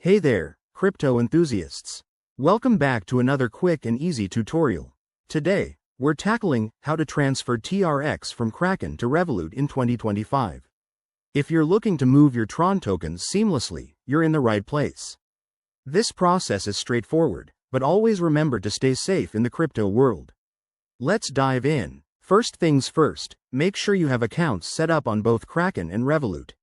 Hey there, crypto enthusiasts. Welcome back to another quick and easy tutorial. Today, we're tackling how to transfer TRX from Kraken to Revolut in 2025. If you're looking to move your Tron tokens seamlessly, you're in the right place. This process is straightforward, but always remember to stay safe in the crypto world. Let's dive in. First things first, make sure you have accounts set up on both Kraken and Revolut.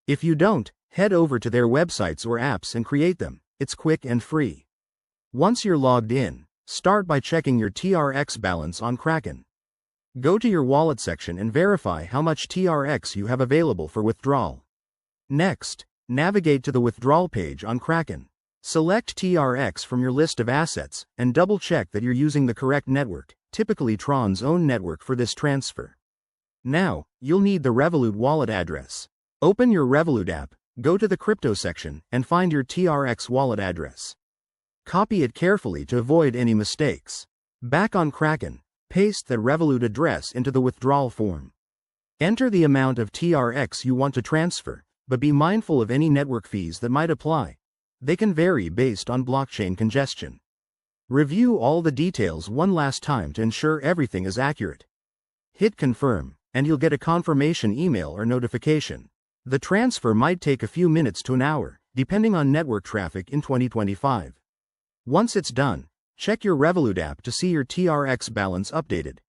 If you don't, head over to their websites or apps and create them. It's quick and free. Once you're logged in, start by checking your TRX balance on Kraken. Go to your wallet section and verify how much TRX you have available for withdrawal. Next, navigate to the withdrawal page on Kraken. Select TRX from your list of assets and double-check that you're using the correct network, typically Tron's own network, for this transfer. Now, you'll need the Revolut wallet address. Open your Revolut app, go to the crypto section, and find your TRX wallet address. Copy it carefully to avoid any mistakes. Back on Kraken, paste the Revolut address into the withdrawal form. Enter the amount of TRX you want to transfer, but be mindful of any network fees that might apply. They can vary based on blockchain congestion. Review all the details one last time to ensure everything is accurate. Hit confirm, and you'll get a confirmation email or notification. The transfer might take a few minutes to an hour, depending on network traffic in 2025. Once it's done, check your Revolut app to see your TRX balance updated.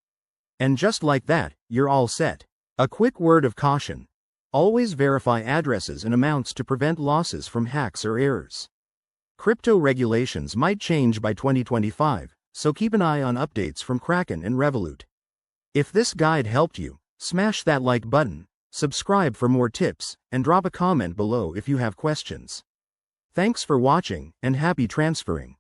And just like that, you're all set. A quick word of caution. Always verify addresses and amounts to prevent losses from hacks or errors. Crypto regulations might change by 2025, so keep an eye on updates from Kraken and Revolut. If this guide helped you, smash that like button. Subscribe for more tips, and drop a comment below if you have questions. Thanks for watching, and happy transferring.